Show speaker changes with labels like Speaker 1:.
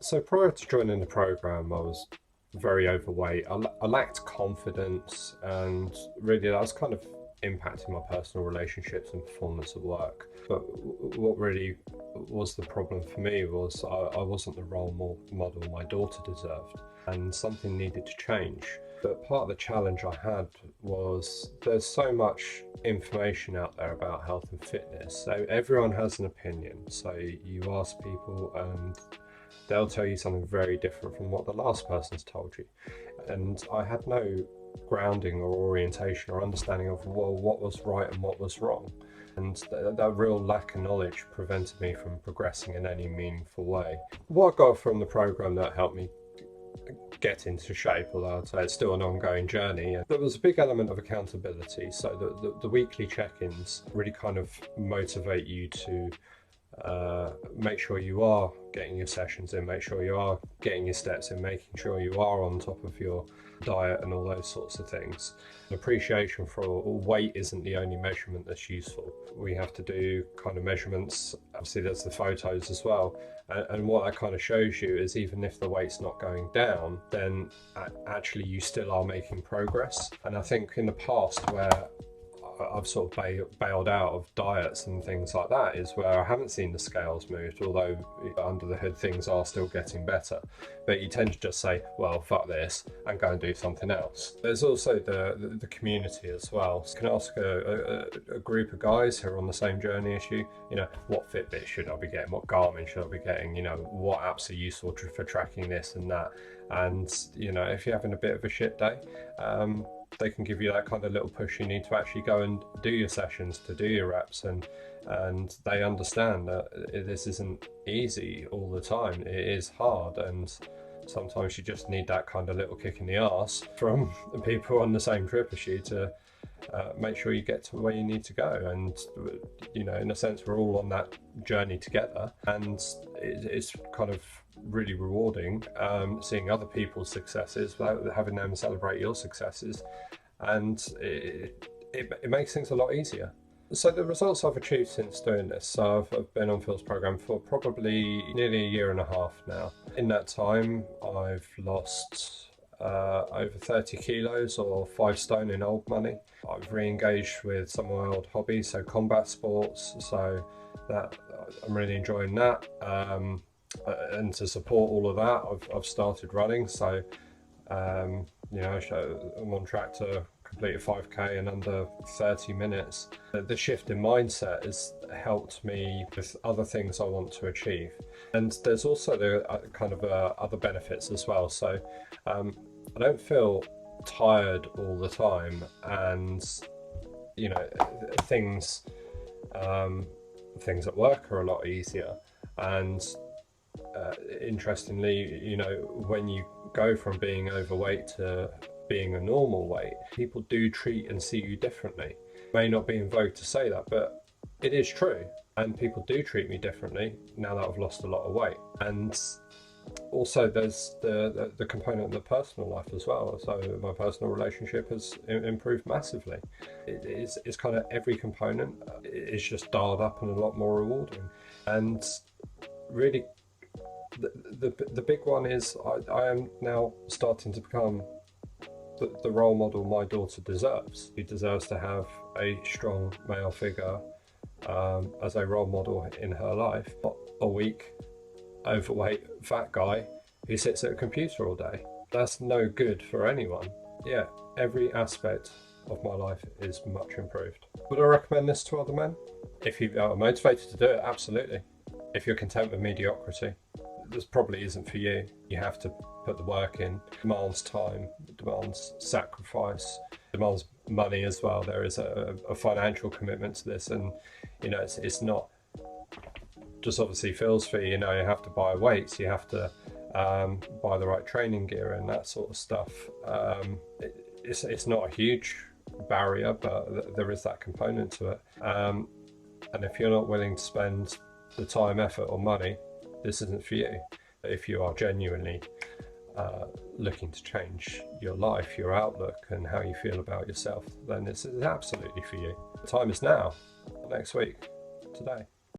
Speaker 1: So prior to joining the program, I was very overweight. I lacked confidence, and really that was kind of impacting my personal relationships and performance at work. But what really was the problem for me was I wasn't the model my daughter deserved, and something needed to change. But part of the challenge I had was there's so much information out there about health and fitness. So everyone has an opinion. So you ask people and they'll tell you something very different from what the last person's told you. And I had no grounding or orientation or understanding of, well, what was right and what was wrong. And that real lack of knowledge prevented me from progressing in any meaningful way. What I got from the program that helped me get into shape, although I'd say it's still an ongoing journey, there was a big element of accountability. So the weekly check-ins really kind of motivate you to make sure you are getting your sessions in, make sure you are getting your steps in, making sure you are on top of your diet and all those sorts of things. An appreciation for weight isn't the only measurement that's useful. We have to do kind of measurements. Obviously there's the photos as well, and what that kind of shows you is even if the weight's not going down, then actually you still are making progress. And I think in the past where I've sort of bailed out of diets and things like that is where I haven't seen the scales moved, although under the hood things are still getting better. But you tend to just say, well, fuck this, and go and do something else. There's also the community as well. So you can ask a group of guys who are on the same journey as you, what Fitbit should I be getting? What Garmin should I be getting? What apps are useful for tracking this and that? And, if you're having a bit of a shit day, they can give you that kind of little push you need to actually go and do your sessions, to do your reps, and they understand that this isn't easy all the time. It is hard, and sometimes you just need that kind of little kick in the arse from the people on the same trip as you to make sure you get to where you need to go. And in a sense, we're all on that journey together, and it's kind of really rewarding seeing other people's successes, having them celebrate your successes, and it makes things a lot easier. So the results I've achieved since doing this, so I've been on Phil's program for probably nearly a year and a half now. In that time I've lost over 30 kilos, or 5 stone in old money. I've re-engaged with some of my old hobbies, so combat sports, so that I'm really enjoying that. And to support all of that, I've started running. So I'm on track to complete a 5k in under 30 minutes. The shift in mindset has helped me with other things I want to achieve, and there's also the kind of other benefits as well. So I don't feel tired all the time, and things at work are a lot easier. And interestingly, when you go from being overweight to being a normal weight, people do treat and see you differently. It may not be in vogue to say that, but it is true, and people do treat me differently now that I've lost a lot of weight. And also there's the component of the personal life as well. So my personal relationship has improved massively. It's kind of every component is just dialed up and a lot more rewarding. And really the big one is I am now starting to become the role model my daughter deserves. She deserves to have a strong male figure as a role model in her life, not a weak, overweight, fat guy who sits at a computer all day. That's no good for anyone. Yeah, every aspect of my life is much improved. Would I recommend this to other men? If you are motivated to do it, absolutely. If you're content with mediocrity, this probably isn't for you. You have to put the work in. It demands time, it demands sacrifice, it demands money as well. There is a financial commitment to this, and it's not just obviously Phil's fee. You have to buy weights, you have to buy the right training gear and that sort of stuff. It's not a huge barrier, but there is that component to it. And if you're not willing to spend the time, effort or money, this isn't for you. If you are genuinely looking to change your life, your outlook and how you feel about yourself, then this is absolutely for you. The time is now, not next week, today.